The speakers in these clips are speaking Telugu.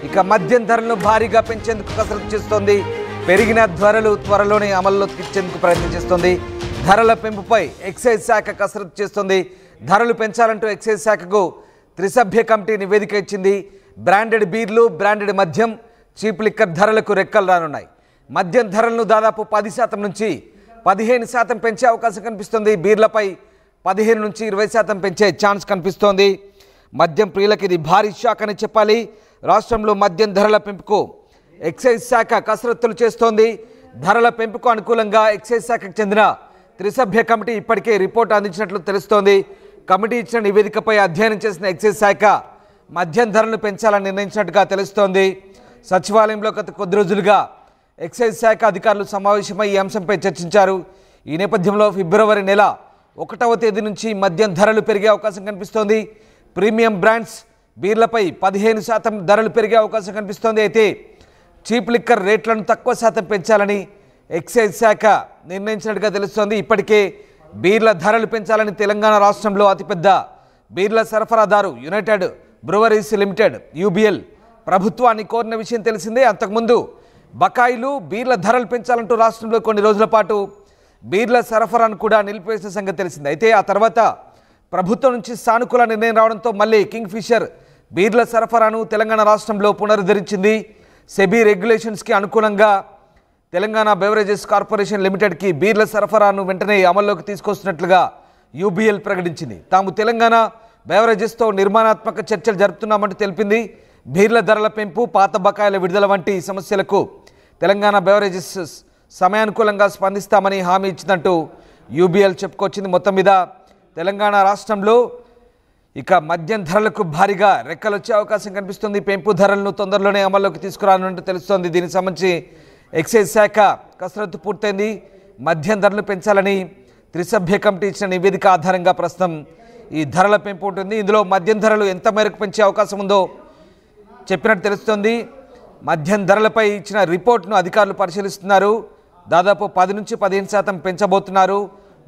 ఇక మద్యం ధరలను భారీగా పెంచేందుకు కసరత్తు చేస్తోంది. పెరిగిన ధరలు త్వరలోనే అమల్లోకి తెచ్చేందుకు ప్రయత్నం చేస్తోంది. ధరల పెంపుపై ఎక్సైజ్ శాఖ కసరత్తు చేస్తోంది. ధరలు పెంచాలంటూ ఎక్సైజ్ శాఖకు త్రిసభ్య కమిటీ నివేదిక ఇచ్చింది. బ్రాండెడ్ బీర్లు, బ్రాండెడ్ మద్యం, చీప్ లిక్కర్ ధరలకు రెక్కలు రానున్నాయి. మద్యం ధరలను దాదాపు 10% నుంచి 15% పెంచే అవకాశం కనిపిస్తుంది. బీర్లపై 15 నుంచి 20% పెంచే ఛాన్స్ కనిపిస్తోంది. మద్యం ప్రియులకు ఇది భారీ షాక్ అని చెప్పాలి. రాష్ట్రంలో మద్యం ధరల పెంపుకు ఎక్సైజ్ శాఖ కసరత్తులు చేస్తోంది. ధరల పెంపుకు అనుకూలంగా ఎక్సైజ్ శాఖకు చెందిన త్రిసభ్య కమిటీ ఇప్పటికే రిపోర్ట్ అందించినట్లు తెలుస్తోంది. కమిటీ ఇచ్చిన నివేదికపై అధ్యయనం చేసిన ఎక్సైజ్ శాఖ మద్యం ధరలను పెంచాలని నిర్ణయించినట్టుగా తెలుస్తోంది. సచివాలయంలో గత కొద్ది రోజులుగా ఎక్సైజ్ శాఖ అధికారులు సమావేశమై ఈ అంశంపై చర్చించారు. ఈ నేపథ్యంలో ఫిబ్రవరి నెల 1వ తేదీ నుంచి మద్యం ధరలు పెరిగే అవకాశం కనిపిస్తోంది. ప్రీమియం బ్రాండ్స్ బీర్లపై 15% ధరలు పెరిగే అవకాశం కనిపిస్తోంది. అయితే చీప్ లిక్కర్ రేట్లను తక్కువ శాతం పెంచాలని ఎక్సైజ్ శాఖ నిర్ణయించినట్టుగా తెలుస్తోంది. ఇప్పటికే బీర్ల ధరలు పెంచాలని తెలంగాణ రాష్ట్రంలో అతిపెద్ద బీర్ల సరఫరాదారు యునైటెడ్ బ్రూవరీస్ లిమిటెడ్ యూబీఎల్ ప్రభుత్వాన్ని కోరిన విషయం తెలిసిందే. అంతకుముందు బకాయిలు, బీర్ల ధరలు పెంచాలంటూ రాష్ట్రంలో కొన్ని రోజుల పాటు బీర్ల సరఫరాను కూడా నిలిపివేసిన సంగతి తెలిసింది. అయితే ఆ తర్వాత ప్రభుత్వం నుంచి సానుకూల నిర్ణయం రావడంతో మళ్ళీ కింగ్ ఫిషర్ బీర్ల సరఫరాను తెలంగాణ రాష్ట్రంలో పునరుద్ధరించింది. సెబీ రెగ్యులేషన్స్కి అనుగుణంగా తెలంగాణ బెవరేజెస్ కార్పొరేషన్ లిమిటెడ్కి బీర్ల సరఫరాను వెంటనే అమల్లోకి తీసుకొస్తున్నట్లుగా యూబీఎల్ ప్రకటించింది. తాము తెలంగాణ బెవరేజెస్తో నిర్మాణాత్మక చర్చలు జరుపుతున్నామంటూ తెలిపింది. బీర్ల ధరల పెంపు, పాత బకాయిల విడుదల వంటి సమస్యలకు తెలంగాణ బెవరేజెస్ సమయానుకూలంగా స్పందిస్తామని హామీ ఇచ్చిందంటూ యూబీఎల్ చెప్పుకొచ్చింది. మొత్తం మీద తెలంగాణ రాష్ట్రంలో ఇక మద్యం ధరలకు భారీగా రెక్కలు వచ్చే అవకాశం కనిపిస్తుంది. పెంపు ధరలను తొందరలోనే అమల్లోకి తీసుకురానున్నట్టు తెలుస్తోంది. దీనికి సంబంధించి ఎక్సైజ్ శాఖ కసరత్తు పూర్తయింది. మద్యం ధరలు పెంచాలని త్రిసభ్య కమిటీ ఇచ్చిన నివేదిక ఆధారంగా ప్రస్తుతం ఈ ధరల పెంపు ఉంటుంది. ఇందులో మద్యం ధరలు ఎంత మేరకు పెంచే అవకాశం ఉందో చెప్పినట్టు తెలుస్తోంది. మద్యం ధరలపై ఇచ్చిన రిపోర్ట్ను అధికారులు పరిశీలిస్తున్నారు. దాదాపు 10 నుంచి 15% పెంచబోతున్నారు.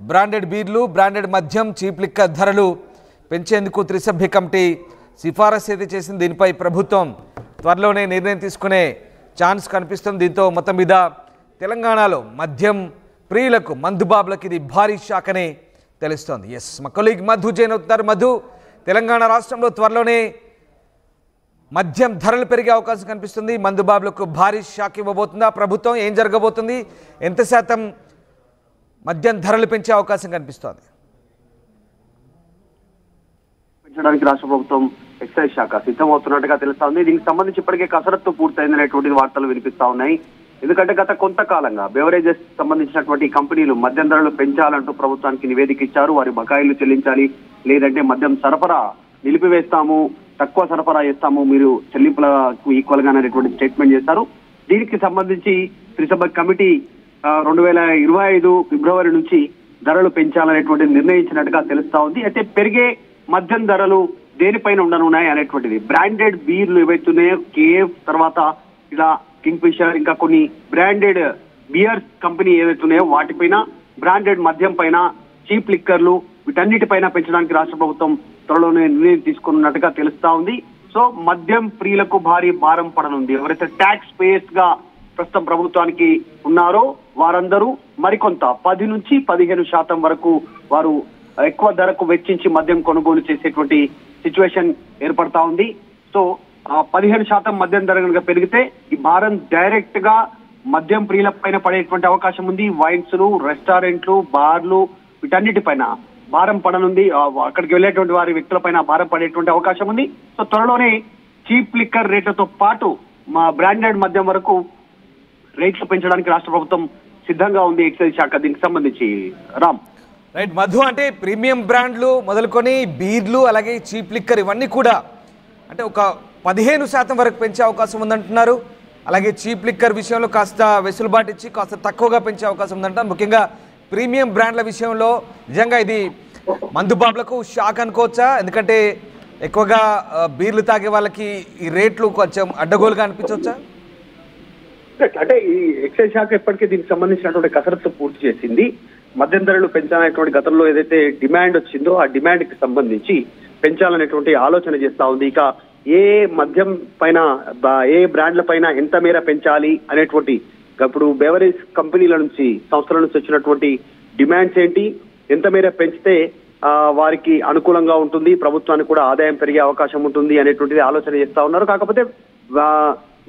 బ్రాండెడ్ బీర్లు, బ్రాండెడ్ మద్యం, చీప్ లిక్కర్ ధరలు పెంచేందుకు త్రిసభ్య కమిటీ సిఫారసు అయితే చేసింది. దీనిపై ప్రభుత్వం త్వరలోనే నిర్ణయం తీసుకునే ఛాన్స్ కనిపిస్తుంది. దీంతో మొత్తం మీద తెలంగాణలో మద్యం ప్రియులకు, మందుబాబులకు ఇది భారీ షాక్ అని తెలుస్తోంది. ఎస్, మా కొలీగ్ మధు జైన్ అవుతున్నారు. మధు, తెలంగాణ రాష్ట్రంలో త్వరలోనే మద్యం ధరలు పెరిగే అవకాశం కనిపిస్తుంది. మందుబాబులకు భారీ షాక్ ఇవ్వబోతుందా ప్రభుత్వం? ఏం జరగబోతుంది? ఎంత శాతం మద్యం ధరలు పెంచే అవకాశం కనిపిస్తోంది? పెంచడానికి రాష్ట్ర ప్రభుత్వం ఎక్సైజ్ శాఖ సిద్ధమవుతున్నట్టుగా తెలుస్తా ఉంది. దీనికి సంబంధించి ఇప్పటికే కసరత్తు పూర్తయిందనేటువంటి వార్తలు వినిపిస్తా ఉన్నాయి. ఎందుకంటే గత కొంతకాలంగా బెవరేజెస్ సంబంధించినటువంటి కంపెనీలు మద్యం ధరలు పెంచాలంటూ ప్రభుత్వానికి నివేదిక ఇచ్చారు. వారి బకాయిలు చెల్లించాలి, లేదంటే మద్యం సరఫరా నిలిపివేస్తాము, తక్కువ సరఫరా చేస్తాము, మీరు చెల్లింపులకు ఈక్వల్ గా అనేటువంటి స్టేట్మెంట్ చేశారు. దీనికి సంబంధించి త్రిసభ్య కమిటీ 2025 ఫిబ్రవరి నుంచి ధరలు పెంచాలనేటువంటి నిర్ణయించినట్టుగా తెలుస్తా ఉంది. అయితే పెరిగే మద్యం ధరలు దేనిపైన ఉండనున్నాయి అనేటువంటిది, బ్రాండెడ్ బీర్లు ఏవైతున్నాయో కేఎఫ్, తర్వాత ఇలా కింగ్ ఫిషర్, ఇంకా కొన్ని బ్రాండెడ్ బియర్స్ కంపెనీ ఏవైతున్నాయో వాటిపైన, బ్రాండెడ్ మద్యం పైన, చీప్ లిక్కర్లు, వీటన్నిటిపైన పెంచడానికి రాష్ట్ర ప్రభుత్వం త్వరలోనే నిర్ణయం తీసుకున్నట్టుగా తెలుస్తా ఉంది. సో మద్యం ప్రియులకు భారీ భారం పడనుంది. ఎవరైతే ట్యాక్స్ పేయర్స్ గా ప్రస్తుతం ప్రభుత్వానికి ఉన్నారో వారందరూ మరికొంత 10 నుంచి 15% వరకు వారు ఎక్కువ ధరకు వెచ్చించి మద్యం కొనుగోలు చేసేటువంటి సిచ్యువేషన్ ఏర్పడతా ఉంది. సో 15% మద్యం ధర కనుక పెరిగితే ఈ భారం డైరెక్ట్ గా మద్యం ప్రియుల పైన పడేటువంటి అవకాశం ఉంది. వైన్స్లు, రెస్టారెంట్లు, బార్లు వీటన్నిటిపైన భారం పడనుంది. అక్కడికి వెళ్ళేటువంటి వారి వ్యక్తులపైన భారం పడేటువంటి అవకాశం ఉంది. సో త్వరలోనే చీప్ లిక్కర్ రేట్లతో పాటు మా బ్రాండెడ్ మద్యం వరకు రేట్లు పెంచడానికి రాష్ట్ర ప్రభుత్వం సిద్ధంగా ఉంది ఎక్సైజ్ శాఖ. దీనికి సంబంధించి రామ్. రైట్ మధు, అంటే ప్రీమియం బ్రాండ్లు మొదలుకొని బీర్లు, అలాగే చీప్ లిక్కర్ ఇవన్నీ కూడా అంటే ఒక 15% వరకు పెంచే అవకాశం ఉందంటున్నారు. అలాగే చీప్ లిక్కర్ విషయంలో కాస్త వెసులుబాటు ఇచ్చి కాస్త తక్కువగా పెంచే అవకాశం ఉందంటారు. ముఖ్యంగా ప్రీమియం బ్రాండ్ల విషయంలో నిజంగా ఇది మందుబాబులకు షాక్ అనుకోవచ్చా? ఎందుకంటే ఎక్కువగా బీర్లు తాగే వాళ్ళకి ఈ రేట్లు కొంచెం అడ్డగోలుగా అనిపించవచ్చా? అంటే ఈ ఎక్సైజ్ శాఖ ఇప్పటికే దీనికి సంబంధించినటువంటి కసరత్తు పూర్తి చేసింది. మద్యం ధరలు పెంచాలనేటువంటి గతంలో ఏదైతే డిమాండ్ వచ్చిందో ఆ డిమాండ్ కి సంబంధించి పెంచాలనేటువంటి ఆలోచన చేస్తా ఉంది. ఇక ఏ మద్యం పైన ఏ బ్రాండ్ల పైన ఎంత మేర పెంచాలి అనేటువంటి ఇప్పుడు బెవరేజ్ కంపెనీల నుంచి సంస్థల నుంచి వచ్చినటువంటి డిమాండ్స్ ఏంటి, ఎంత మేర పెంచితే వారికి అనుకూలంగా ఉంటుంది, ప్రభుత్వానికి కూడా ఆదాయం పెరిగే అవకాశం ఉంటుంది అనేటువంటిది ఆలోచన చేస్తా ఉన్నారు. కాకపోతే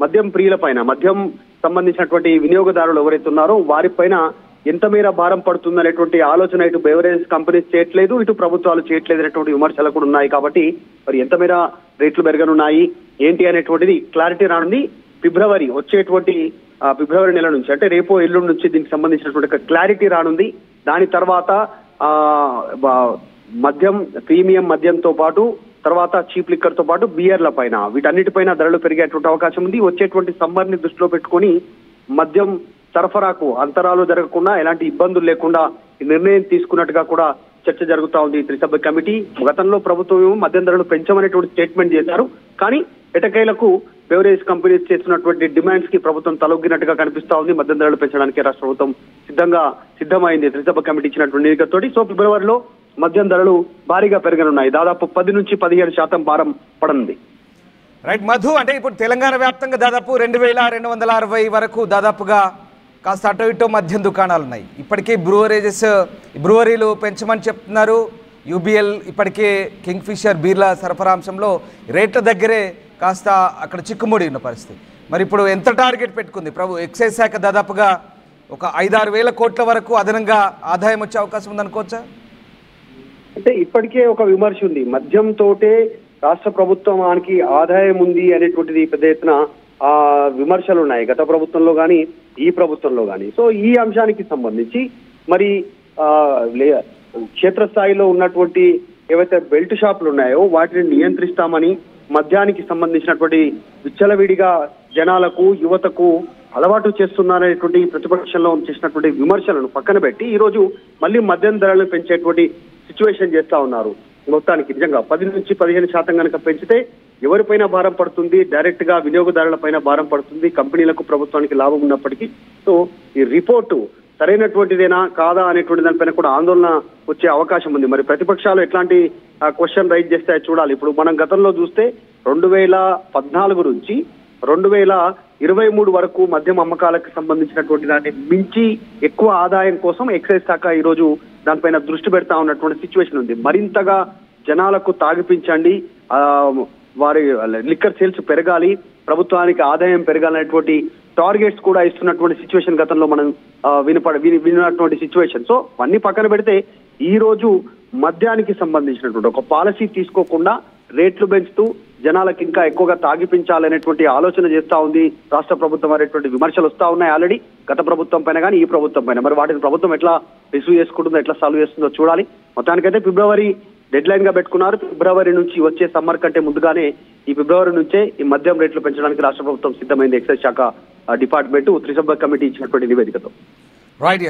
మద్యం ప్రియుల పైన, మద్యం సంబంధించినటువంటి వినియోగదారులు ఎవరైతే ఉన్నారో వారిపైన ఎంత మేర భారం పడుతుంది అనేటువంటి ఆలోచన ఇటు బెవరేజ్ కంపెనీస్ చేయట్లేదు, ఇటు ప్రభుత్వాలు చేయట్లేదు అనేటువంటి విమర్శలు కూడా ఉన్నాయి. కాబట్టి మరి ఎంత మేర రేట్లు పెరగనున్నాయి ఏంటి అనేటువంటిది క్లారిటీ రానుంది. వచ్చేటువంటి ఫిబ్రవరి నెల నుంచి, అంటే రేపో ఎల్లుండి నుంచి దీనికి సంబంధించినటువంటి క్లారిటీ రానుంది. దాని తర్వాత మద్యం, ప్రీమియం మద్యంతో పాటు తర్వాత చీప్ లిక్కర్ తో పాటు బియర్ల పైన, వీటన్నిటిపైన ధరలు పెరిగేటువంటి అవకాశం ఉంది. వచ్చేటువంటి సమ్మర్ ని దృష్టిలో పెట్టుకుని మద్యం సరఫరాకు అంతరాలు జరగకుండా, ఎలాంటి ఇబ్బందులు లేకుండా నిర్ణయం తీసుకున్నట్టుగా కూడా చర్చ జరుగుతా ఉంది. త్రిసభ్య కమిటీ గతంలో ప్రభుత్వం మద్యం ధరలు పెంచమనేటువంటి స్టేట్మెంట్ చేశారు. కానీ ఎటకైలకు బెవరేజ్ కంపెనీస్ చేస్తున్నటువంటి డిమాండ్స్ కి ప్రభుత్వం తలొగ్గినట్టుగా కనిపిస్తా ఉంది. మద్యం ధరలు పెంచడానికి రాష్ట్ర ప్రభుత్వం సిద్ధమైంది త్రిసభ్య కమిటీ ఇచ్చినటువంటి నివేదికతోటి. సో ఫిబ్రవరిలో మద్యం ధరలు భారీగా పెరగనున్నాయి. దాదాపు 10 నుంచి 17% భారం పడనుంది. రైట్ మధు, అంటే ఇప్పుడు తెలంగాణ వ్యాప్తంగా దాదాపు 2260 వరకు దాదాపుగా కాస్త అటో ఇటో మద్యం దుకాణాలు ఉన్నాయి. ఇప్పటికే బ్రూవరీలు పెంచమని చెప్తున్నారు. యూబీఎల్ ఇప్పటికే కింగ్ ఫిషర్ బీర్ల సరఫరాంశంలో రేట్ల దగ్గరే కాస్త అక్కడ చిక్కుముడి ఉన్న పరిస్థితి. మరి ఇప్పుడు ఎంత టార్గెట్ పెట్టుకుంది ఎక్సైజ్ శాఖ? దాదాపుగా ఒక 5-6 వేల కోట్ల వరకు అదనంగా ఆదాయం వచ్చే అవకాశం ఉందనుకోవచ్చా? అంటే ఇప్పటికే ఒక విమర్శ ఉంది, మద్యం తోటే రాష్ట్ర ప్రభుత్వానికి ఆదాయం ఉంది అనేటువంటిది పెద్ద ఎత్తున విమర్శలు ఉన్నాయి గత ప్రభుత్వంలో కానీ ఈ ప్రభుత్వంలో కానీ. సో ఈ అంశానికి సంబంధించి మరి క్షేత్రస్థాయిలో ఉన్నటువంటి ఏవైతే బెల్ట్ షాపులు ఉన్నాయో వాటిని నియంత్రిస్తామని, మద్యానికి సంబంధించినటువంటి విచ్చలవిడిగా జనాలకు, యువతకు అలవాటు చేస్తున్నారనేటువంటి ప్రతిపక్షంలో చేసినటువంటి విమర్శలను పక్కన పెట్టి ఈ రోజు మళ్ళీ మద్యం ధరలను పెంచేటువంటి సిచ్యువేషన్ చేస్తా ఉన్నారు. మొత్తానికి నిజంగా 10 నుంచి 15% కనుక పెంచితే ఎవరిపైన భారం పడుతుంది? డైరెక్ట్ గా వినియోగదారుల పైన భారం పడుతుంది, కంపెనీలకు ప్రభుత్వానికి లాభం ఉన్నప్పటికీ. సో ఈ రిపోర్టు సరైనటువంటిదేనా కాదా అనేటువంటి దానిపైన కూడా ఆందోళన వచ్చే అవకాశం ఉంది. మరి ప్రతిపక్షాలు ఎట్లాంటి క్వశ్చన్ రైజ్ చేస్తాయో చూడాలి. ఇప్పుడు మనం గతంలో చూస్తే 2014 నుంచి 2023 వరకు మద్యం అమ్మకాలకు సంబంధించినటువంటి దాన్ని మించి ఎక్కువ ఆదాయం కోసం ఎక్సైజ్ శాఖ ఈ రోజు దానిపైన దృష్టి పెడతా ఉన్నటువంటి సిచ్యువేషన్ ఉంది. మరింతగా జనాలకు తాగిపించండి, వారి లిక్కర్ సేల్స్ పెరగాలి, ప్రభుత్వానికి ఆదాయం పెరగాలనేటువంటి టార్గెట్స్ కూడా ఇస్తున్నటువంటి సిచ్యువేషన్ గతంలో మనం విన్నటువంటి సిచ్యువేషన్. సో అన్ని పక్కన పెడితే ఈ రోజు మద్యానికి సంబంధించినటువంటి ఒక పాలసీ తీసుకోకుండా రేట్లు పెంచుతూ జనాలకు ఇంకా ఎక్కువగా తాగిపించాలనేటువంటి ఆలోచన చేస్తా ఉంది రాష్ట్ర ప్రభుత్వం అనేటువంటి విమర్శలు వస్తా ఉన్నాయి ఆల్రెడీ గత ప్రభుత్వం పైన కానీ ఈ ప్రభుత్వం పైన. మరి వాటిని ప్రభుత్వం ఎట్లా రిసీవ్ చేసుకుంటుందో, ఎట్లా సాల్వ్ చేస్తుందో చూడాలి. మొత్తానికైతే ఫిబ్రవరి డెడ్ లైన్ గా పెట్టుకున్నారు. ఫిబ్రవరి నుంచి వచ్చే సమ్మర్ కంటే ముందుగానే ఈ ఫిబ్రవరి నుంచే ఈ మద్యం రేట్లు పెంచడానికి రాష్ట్ర ప్రభుత్వం సిద్ధమైంది. ఎక్సైజ్ శాఖ డిపార్ట్మెంట్ త్రిసభ్య కమిటీ ఇచ్చినటువంటి నివేదికతో. రైట్.